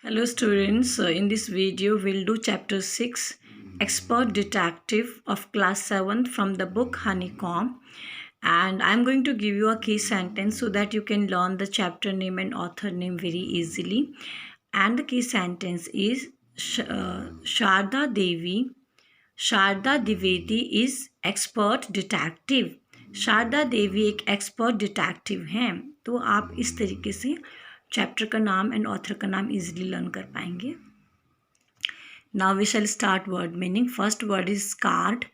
Hello students, in this video we'll do chapter 6 Expert Detective of class 7 from the book Honeycomb, and I'm going to give you a key sentence so that you can learn the chapter name and author name very easily. And the key sentence is Sharda Dwivedi is expert detective. Sharda देवी एक expert detective हैं। तो आप इस तरीके से chapter का नाम and author का नाम इजीली लर्न कर पाएंगे। Now we shall start word meaning. First word is scarred,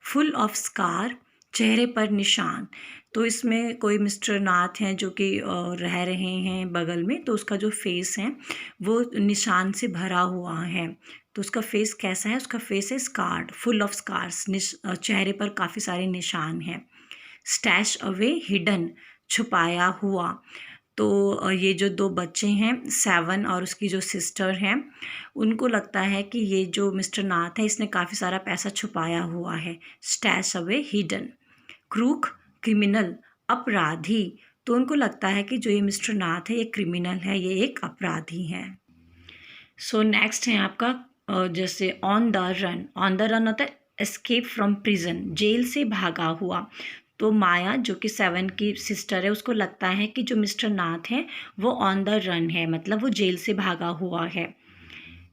full of scar, चेहरे पर निशान। तो इसमें कोई मिस्टर नाथ हैं जो कि रह रहे हैं बगल में, तो उसका जो फेस है वो निशान से भरा हुआ है। तो उसका फेस कैसा है? उसका फेस है स्कार्ड, फुल ऑफ स्कार्स, चेहरे पर काफ़ी सारे निशान हैं। स्टैश अवे, हिडन, छुपाया हुआ। तो ये जो दो बच्चे हैं 7 और उसकी जो सिस्टर हैं, उनको लगता है कि ये जो मिस्टर नाथ है इसने काफ़ी सारा पैसा छुपाया हुआ है। Stash away, hidden. Crook, criminal, अपराधी। तो उनको लगता है कि जो ये मिस्टर नाथ है ये क्रिमिनल है, ये एक अपराधी है। सो नेक्स्ट है आपका जैसे on the run. On the run होता है एस्केप फ्रॉम प्रिजन, जेल से भागा हुआ। तो माया जो कि 7 की सिस्टर है, उसको लगता है कि जो मिस्टर नाथ है वो ऑन द रन है, मतलब वो जेल से भागा हुआ है।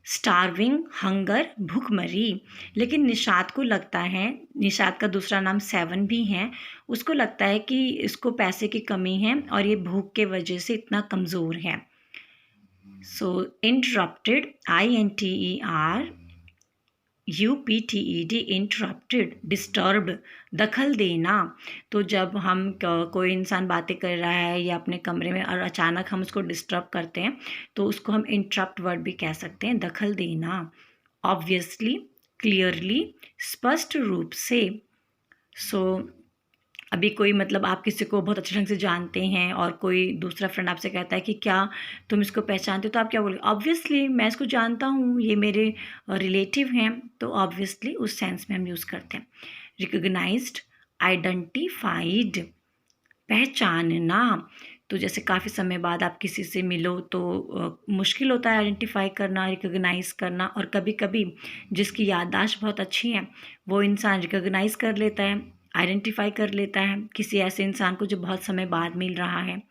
स्टार्विंग, हंगर, भूखमरी। लेकिन निशात को लगता है, निशात का दूसरा नाम 7 भी है, उसको लगता है कि इसको पैसे की कमी है और ये भूख के वजह से इतना कमज़ोर है। सो इंटरप्टेड, INTERUPTED, इंटरप्टेड, डिस्टर्ब्ड, दखल देना। तो जब हम कोई इंसान बातें कर रहा है या अपने कमरे में और अचानक हम उसको डिस्टर्ब करते हैं तो उसको हम इंटरप्ट वर्ड भी कह सकते हैं, दखल देना। ऑब्वियसली, क्लियरली, स्पष्ट रूप से। सो अभी कोई मतलब आप किसी को बहुत अच्छे ढंग से जानते हैं और कोई दूसरा फ्रेंड आपसे कहता है कि क्या तुम इसको पहचानते हो, तो आप क्या बोलोगे? ऑब्वियसली, मैं इसको जानता हूँ, ये मेरे रिलेटिव हैं। तो ऑब्वियसली उस सेंस में हम यूज़ करते हैं। रिकग्नाइज्ड, आइडेंटिफाइड, पहचानना। तो जैसे काफ़ी समय बाद आप किसी से मिलो तो मुश्किल होता है आइडेंटिफाई करना, रिकग्नाइज़ करना। और कभी कभी जिसकी याददाश्त बहुत अच्छी है वो इंसान रिकग्नाइज़ कर लेता है, आइडेंटिफाई कर लेता है किसी ऐसे इंसान को जो बहुत समय बाद मिल रहा है।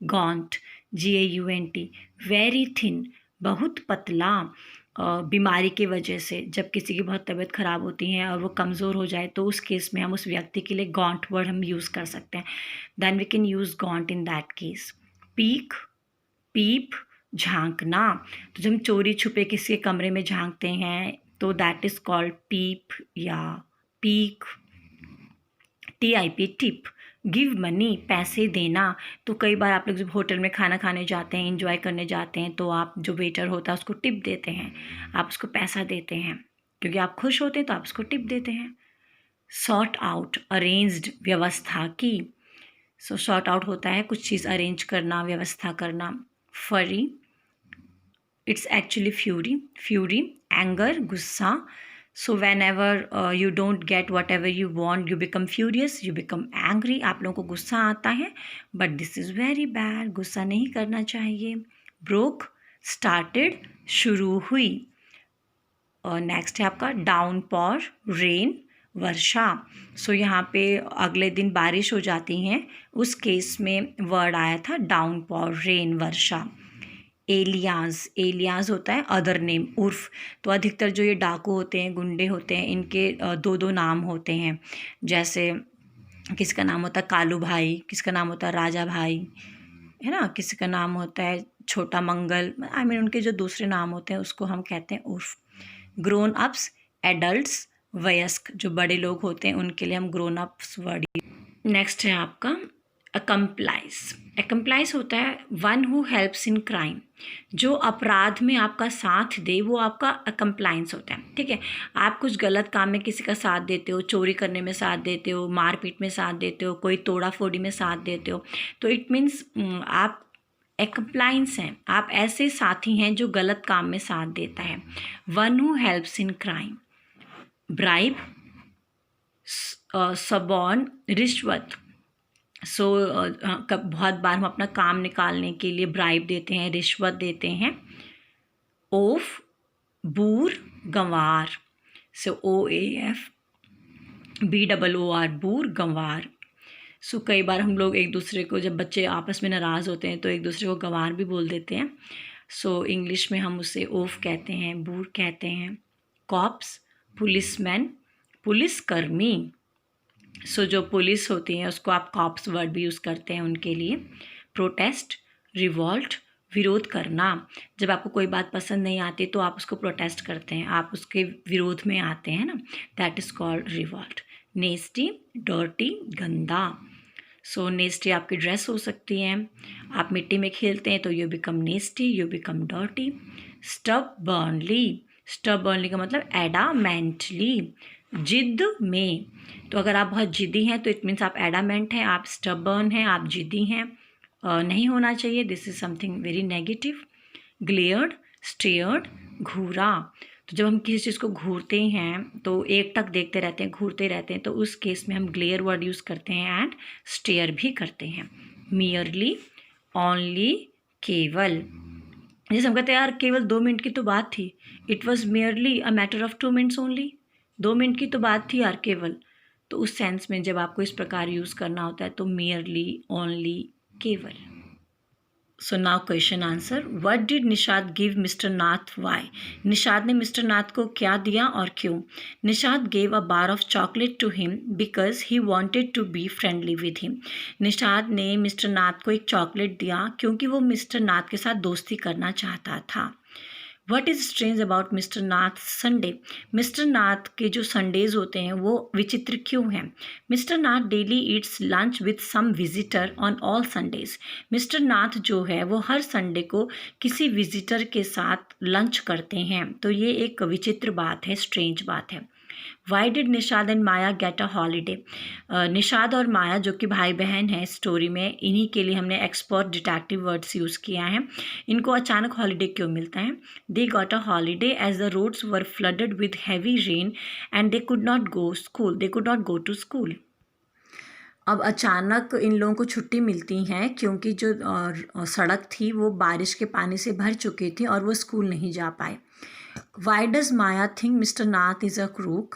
गॉन्ट, GAUNT, वेरी थिन, बहुत पतला। बीमारी की वजह से जब किसी की बहुत तबीयत ख़राब होती है और वो कमज़ोर हो जाए तो उस केस में हम उस व्यक्ति के लिए गॉन्ट वर्ड हम यूज़ कर सकते हैं। Then we can use gaunt in that case. Peek, peep, झांकना। तो जब हम चोरी छुपे किसी के कमरे में झांकते हैं तो दैट इज़ कॉल्ड पीप या peak. TIP, tip. Give money, पैसे देना। तो कई बार आप लोग जब होटल में खाना खाने जाते हैं, एंजॉय करने जाते हैं, तो आप जो वेटर होता है उसको टिप देते हैं, आप उसको पैसा देते हैं क्योंकि आप खुश होते हैं तो आप उसको टिप देते हैं। सॉर्ट आउट, अरेंज्ड, व्यवस्था की। सो सॉर्ट आउट होता है कुछ चीज़ अरेंज करना, व्यवस्था करना। Fury, it's actually fury, fury, anger, गुस्सा। So whenever you don't get whatever you want you become furious, you become angry. आप लोगों को गुस्सा आता है, but this is very bad, गुस्सा नहीं करना चाहिए। ब्रोक, स्टार्टेड, शुरू हुई। और नेक्स्ट है आपका डाउनपॉर, रेन, वर्षा। सो यहाँ पे अगले दिन बारिश हो जाती हैं, उस केस में वर्ड आया था डाउनपॉर, रेन, वर्षा। एलियाज, एलियाज होता है अदर नेम, उर्फ। तो अधिकतर जो ये डाकू होते हैं, गुंडे होते हैं, इनके 2 नाम होते हैं। जैसे किसका नाम होता है कालू भाई, किसका नाम होता है राजा भाई, है ना, किसी का नाम होता है छोटा मंगल। आई मीन उनके जो दूसरे नाम होते हैं उसको हम कहते हैं उर्फ। ग्रोन अप्स, एडल्ट्स, वयस्क, जो बड़े लोग होते हैं उनके लिए हम ग्रोन अप्स वर्ड। नेक्स्ट है आपका अकम्प्लाइज। अकम्प्लाइज होता है one who helps in crime, जो अपराध में आपका साथ दे वो आपका अकम्प्लाइंस होता है। ठीक है, आप कुछ गलत काम में किसी का साथ देते हो, चोरी करने में साथ देते हो, मारपीट में साथ देते हो, कोई तोड़ा फोड़ी में साथ देते हो, तो इट मीन्स आप अकम्प्लाइंस हैं, आप ऐसे साथी हैं जो गलत काम में साथ देता है। One who helps in crime. Bribe, suborn, रिश्वत। सो बहुत बार हम अपना काम निकालने के लिए ब्राइब देते हैं, रिश्वत देते हैं। ओफ, बूर, गंवार। सो OAF BOOR, बूर, गंवार। सो कई बार हम लोग एक दूसरे को, जब बच्चे आपस में नाराज़ होते हैं तो एक दूसरे को गंवार भी बोल देते हैं। सो इंग्लिश में हम उसे ओफ कहते हैं, बूर कहते हैं। कॉप्स, पुलिसमैन, पुलिसकर्मी। सो जो पुलिस होती है उसको आप कॉप्स वर्ड भी यूज़ करते हैं उनके लिए। प्रोटेस्ट, रिवॉल्ट, विरोध करना। जब आपको कोई बात पसंद नहीं आती तो आप उसको प्रोटेस्ट करते हैं, आप उसके विरोध में आते हैं ना, that is called revolt. नेस्टी, dirty, गंदा। सो नेस्टी आपकी ड्रेस हो सकती है, आप मिट्टी में खेलते हैं तो you become नेस्टी, you become dirty. स्टबर्नली, स्टबर्नली का मतलब एडामेंटली, जिद में। तो अगर आप बहुत जिद्दी हैं तो इट मीन्स आप एडामेंट हैं, आप स्टबर्न हैं, आप जिद्दी हैं। नहीं होना चाहिए, this is something very negative. Glared, stared, घूरा। तो जब हम किसी चीज़ को घूरते हैं तो एक टक देखते रहते हैं, घूरते रहते हैं, तो उस केस में हम ग्लेयर वर्ड यूज़ करते हैं एंड स्टेयर भी करते हैं। मियरली, ओनली, केवल। जैसे हम कहते हैं यार केवल 2 मिनट की तो बात थी, it was merely a matter of 2 minutes only, 2 minute की तो बात थी यार केवल। तो उस सेंस में जब आपको इस प्रकार यूज़ करना होता है तो मियरली, ओनली, केवल। So now question answer, what did Nishad give mister Nath, why. Nishad ने मिस्टर नाथ को क्या दिया और क्यों। Nishad gave a bar of chocolate to him because he wanted to be friendly with him. Nishad ने मिस्टर नाथ को एक चॉकलेट दिया क्योंकि वो मिस्टर नाथ के साथ दोस्ती करना चाहता था। What is strange about mister Nath Sunday. Mister Nath के जो संडेज़ होते हैं वो विचित्र क्यों हैं। Mister Nath daily eats lunch with some visitor on all Sundays. Mister Nath जो है वो हर संडे को किसी विजिटर के साथ लंच करते हैं, तो ये एक विचित्र बात है, स्ट्रेंज बात है। Why did Nishad and Maya get a holiday. Nishad और माया जो कि भाई बहन हैं स्टोरी में, इन्हीं के लिए हमने एक्सपर्ट डिटेक्टिव वर्ड्स यूज़ किया है। इनको अचानक हॉलीडे क्यों मिलता है। They got a holiday as the roads were flooded with heavy rain and they could not go to school. अब अचानक इन लोगों को छुट्टी मिलती है क्योंकि जो सड़क थी वो बारिश के पानी से भर चुकी थी और वो स्कूल नहीं जा पाए। Why does Maya think mister Nath is a crook.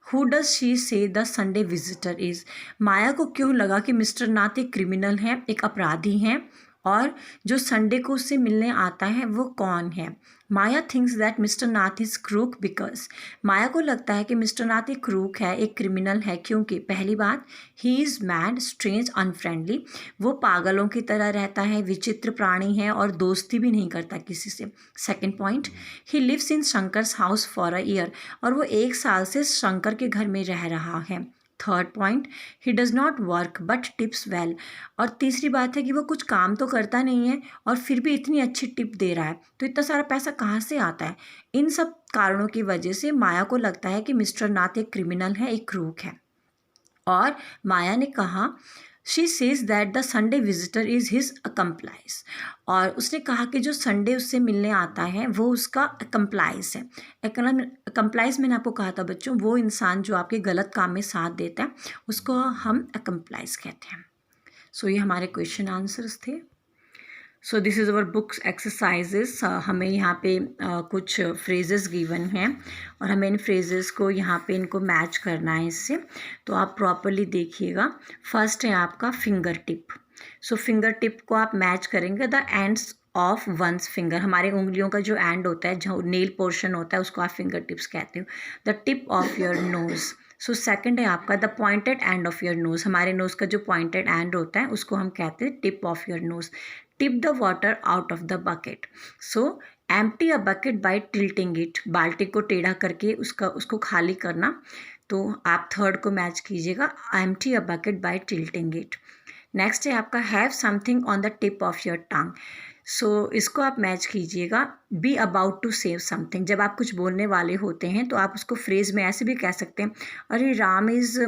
Who does she से द संडे विजिटर इज़। माया को क्यों लगा कि मिस्टर नाथ एक क्रिमिनल है, एक अपराधी हैं, और जो संडे को उससे मिलने आता है वो कौन है। Maya thinks that mister Nath is crook because. Maya को लगता है कि मिस्टर नाथ एक क्रूक है, एक क्रिमिनल है, क्योंकि पहली बात, he is mad, strange, unfriendly. वो पागलों की तरह रहता है, विचित्र प्राणी है और दोस्ती भी नहीं करता किसी से। Second point, he lives in Shankar's house for a year. और वो 1 साल से शंकर के घर में रह रहा है। Third point, he does not work but tips well. और तीसरी बात है कि वो कुछ काम तो करता नहीं है और फिर भी इतनी अच्छी टिप दे रहा है, तो इतना सारा पैसा कहाँ से आता है। इन सब कारणों की वजह से माया को लगता है कि मिस्टर नाथ एक क्रिमिनल है, एक क्रूक है। और माया ने कहा, she says that the Sunday visitor is his accomplice. और उसने कहा कि जो संडे उससे मिलने आता है वो उसका अकम्प्लाइज है। अकम्प्लाइज मैंने आपको कहा था बच्चों, वो इंसान जो आपके गलत काम में साथ देता है उसको हम अकम्प्लाइज कहते हैं। सो ये हमारे क्वेश्चन आंसर्स थे। सो this is our books exercises. हमें यहाँ पे कुछ फ्रेजेस गिवन हैं और हमें इन फ्रेजेस को यहाँ पे इनको मैच करना है इससे, तो आप प्रॉपरली देखिएगा। फर्स्ट है आपका finger tip. So finger tip को आप मैच करेंगे the ends of one's finger. हमारे उंगलियों का जो एंड होता है, जो नेल पोर्शन होता है, उसको आप फिंगर टिप्स कहते हो। The tip of your nose. So second है आपका the pointed end of your nose. हमारे नोज़ का जो पॉइंटेड एंड होता है उसको हम कहते हैं tip of your nose. Tip the water out of the bucket. So empty a bucket by tilting it. बाल्टी को टेढ़ा करके उसको खाली करना, तो आप थर्ड को मैच कीजिएगा, empty a bucket by tilting it. Next है आपका have something on the tip of your tongue. So इसको आप मैच कीजिएगा, be about to save something. जब आप कुछ बोलने वाले होते हैं तो आप उसको फ्रेज में ऐसे भी कह सकते हैं, अरे Ram is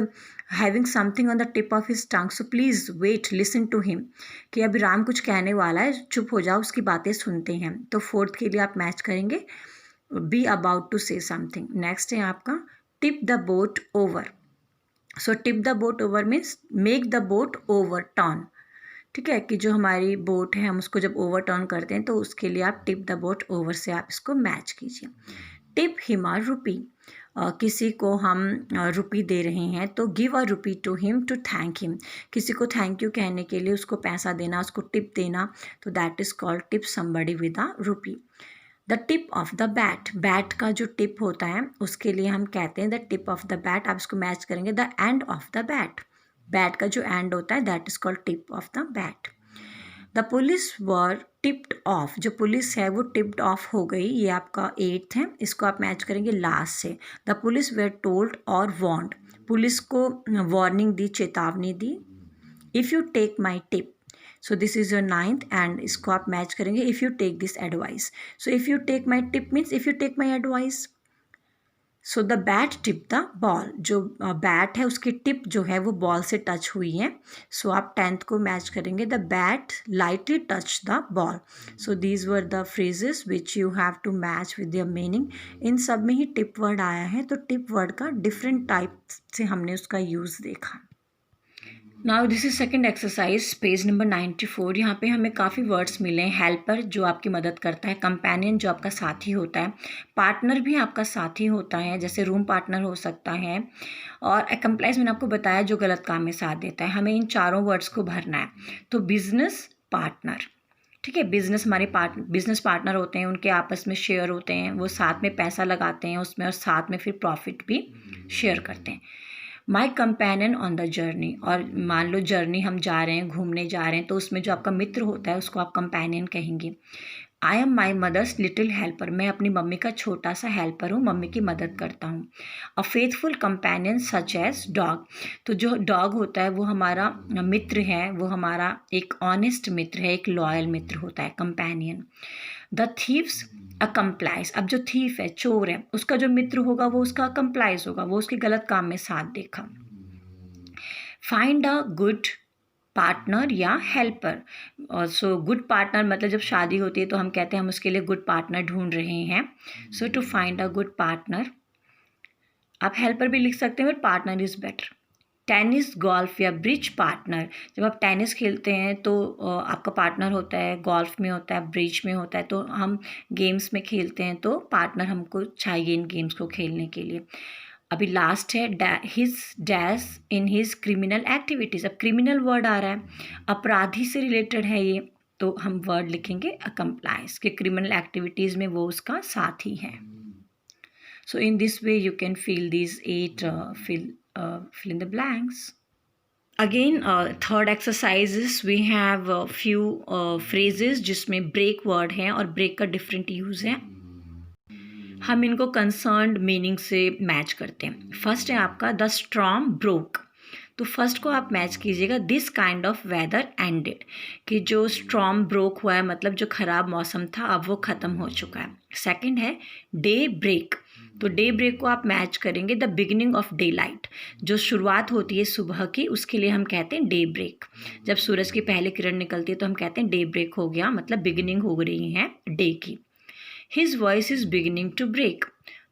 having something on the tip of his tongue so please wait listen to him. कि अभी राम कुछ कहने वाला है, चुप हो जाओ, उसकी बातें सुनते हैं। तो फोर्थ के लिए आप मैच करेंगे be about to say something. Next है आपका tip the boat over. So tip the boat over means make the boat over turn. ठीक है, कि जो हमारी बोट है हम उसको जब ओवरटर्न करते हैं तो उसके लिए आप टिप द बोट ओवर से आप इसको मैच कीजिए। टिप हिम अ रुपी, किसी को हम रुपी दे रहे हैं तो give a rupee to him to thank him, किसी को थैंक यू कहने के लिए उसको पैसा देना, उसको टिप देना, तो that is called tip somebody with a rupee. The tip of the bat, bat का जो टिप होता है उसके लिए हम कहते हैं the tip of the bat, आप इसको मैच करेंगे the end of the bat, bat का जो एंड होता है that is called tip of the bat. The police were tipped of, जो पुलिस है वो टिप्ड ऑफ हो गई, ये आपका 8th है, इसको आप मैच करेंगे लास्ट से। द पुलिस वेर टोल्ड और वॉर्न्ड, पुलिस को वार्निंग दी, चेतावनी दी। If you take my tip, so this is your 9th and इसको आप मैच करेंगे if you take this advice. So if you take my tip means if you take my advice. So the bat tip the ball, जो bat है उसकी tip जो है वो ball से टच हुई है, सो आप 10th को मैच करेंगे the bat lightly touch the ball. So these were the phrases which you have to match with your meaning. इन सब में ही टिप वर्ड आया है, तो टिप वर्ड का डिफरेंट टाइप से हमने उसका यूज़ देखा। Now this is second exercise, page number 94। यहाँ पे हमें काफ़ी वर्ड्स मिले हैं। हेल्पर जो आपकी मदद करता है, कंपेनियन जो आपका साथी होता है, पार्टनर भी आपका साथी होता है, जैसे रूम पार्टनर हो सकता है, और एकम्प्लाइज मैंने आपको बताया जो गलत काम में साथ देता है। हमें इन चारों वर्ड्स को भरना है। तो बिजनेस पार्टनर, ठीक है, बिजनेस हमारे बिजनेस पार्टनर होते हैं, उनके आपस में शेयर होते हैं, वो साथ में पैसा लगाते हैं उसमें और साथ में फिर प्रॉफिट भी शेयर करते हैं। माई कंपेनियन ऑन द जर्नी, और मान लो जर्नी हम जा रहे हैं, घूमने जा रहे हैं, तो उसमें जो आपका मित्र होता है उसको आप कंपेनियन कहेंगे। I am my mother's little helper, मैं अपनी मम्मी का छोटा सा हेल्पर हूँ, मम्मी की मदद करता हूँ। A faithful companion such as dog, तो जो डॉग होता है वो हमारा मित्र है, वो हमारा एक ऑनेस्ट मित्र है, एक लॉयल मित्र होता है कंपेनियन। द थीव्स अकम्प्लाइज, अब जो थीफ है, चोर है, उसका जो मित्र होगा वो उसका अकम्प्लाइज होगा, वो उसके गलत काम में साथ देखा। फाइंड अ गुड पार्टनर या हेल्पर, और सो गुड पार्टनर मतलब जब शादी होती है तो हम कहते हैं हम उसके लिए गुड पार्टनर ढूंढ रहे हैं। So to find a good partner, आप हेल्पर भी लिख सकते हैं but partner is better. Tennis, golf या ब्रिज पार्टनर, जब आप टेनिस खेलते हैं तो आपका पार्टनर होता है, गोल्फ में होता है, ब्रिज में होता है, तो हम गेम्स में खेलते हैं तो पार्टनर हमको चाहिए इन गेम्स को खेलने के लिए। अभी लास्ट है his dash in his criminal activities, अब क्रिमिनल वर्ड आ रहा है, अपराधी से रिलेटेड है ये, तो हम वर्ड लिखेंगे अकम्प्लाइज, कि क्रिमिनल एक्टिविटीज़ में वो उसका साथी है। So in this way you can fill these 8 fill in the blanks. Again, third exercises we have a few phrases जिसमें break word है और break का different use है। हम इनको concerned meaning से मैच करते हैं। फर्स्ट है आपका the storm broke, तो फर्स्ट को आप मैच कीजिएगा this kind of weather ended, कि जो स्ट्रॉम ब्रोक हुआ है मतलब जो ख़राब मौसम था अब वो ख़त्म हो चुका है। सेकंड है डे ब्रेक, तो डे ब्रेक को आप मैच करेंगे the beginning of day light, जो शुरुआत होती है सुबह की उसके लिए हम कहते हैं डे ब्रेक। जब सूरज की पहली किरण निकलती है तो हम कहते हैं डे ब्रेक हो गया, मतलब बिगिनिंग हो रही है डे की। His voice is beginning to break,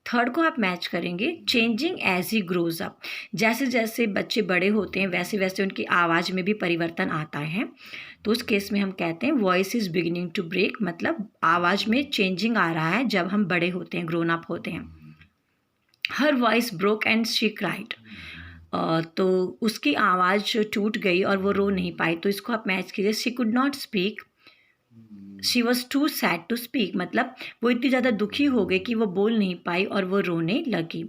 third को आप मैच करेंगे changing as he grows up, जैसे जैसे बच्चे बड़े होते हैं वैसे वैसे उनकी आवाज़ में भी परिवर्तन आता है, तो उस केस में हम कहते हैं voice is beginning to break, मतलब आवाज़ में चेंजिंग आ रहा है जब हम बड़े होते हैं, ग्रोन अप होते हैं। Her voice broke and she cried, तो उसकी आवाज़ टूट गई और वो रो नहीं पाई, तो इसको आप मैच कीजिए she could not speak, she was too sad to speak, मतलब वो इतनी ज़्यादा दुखी हो गई कि वो बोल नहीं पाई और वो रोने लगी।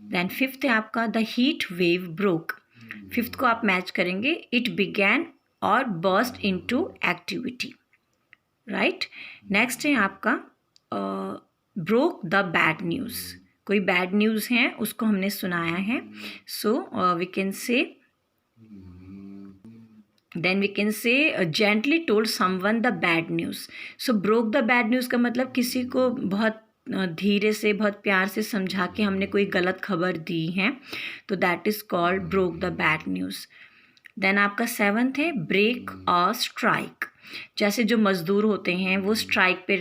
देन फिफ्थ है आपका the heat wave broke, fifth को आप मैच करेंगे इट बिगैन और burst into activity, right. Next है आपका ब्रोक द बैड न्यूज़, कोई बैड न्यूज़ है उसको हमने सुनाया है, so we can say then we can say gently told someone the bad news. So broke the bad news का मतलब किसी को बहुत धीरे से बहुत प्यार से समझा के हमने कोई गलत खबर दी है, तो that is called broke the bad news. Then आपका सेवन्थ है ब्रेक और स्ट्राइक, जैसे जो मज़दूर होते हैं वो स्ट्राइक पे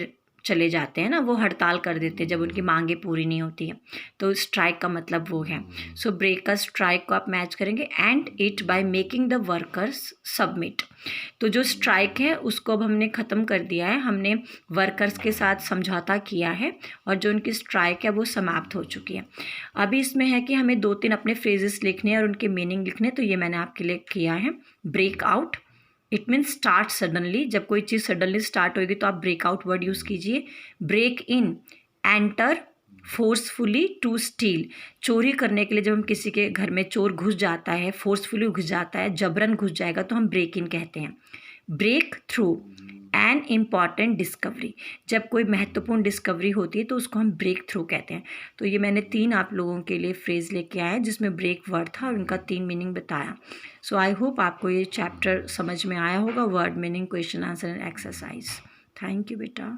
चले जाते हैं ना, वो हड़ताल कर देते हैं जब उनकी मांगे पूरी नहीं होती है, तो स्ट्राइक का मतलब वो है। सो ब्रेकर्स स्ट्राइक को आप मैच करेंगे and it by making the workers submit. तो जो स्ट्राइक है उसको अब हमने ख़त्म कर दिया है, हमने वर्कर्स के साथ समझौता किया है और जो उनकी स्ट्राइक है वो समाप्त हो चुकी है। अभी इसमें है कि हमें 2-3 अपने फ्रेजेस लिखने हैं और उनके मीनिंग लिखने, तो ये मैंने आपके लिए किया है। Break out, it means start suddenly, जब कोई चीज़ सडनली स्टार्ट होगी तो आप ब्रेकआउट वर्ड यूज़ कीजिए। Break in, enter forcefully to steal, चोरी करने के लिए जब हम किसी के घर में चोर घुस जाता है, फोर्सफुली घुस जाता है, जबरन घुस जाएगा तो हम ब्रेक इन कहते हैं। Break through, an important discovery, जब कोई महत्वपूर्ण डिस्कवरी होती है तो उसको हम ब्रेक थ्रू कहते हैं। तो ये मैंने 3 आप लोगों के लिए फ्रेज़ लेके आया जिसमें ब्रेक वर्ड था और उनका 3 मीनिंग बताया। सो आई होप आपको ये चैप्टर समझ में आया होगा, word meaning, question answer and exercise. Thank you बेटा।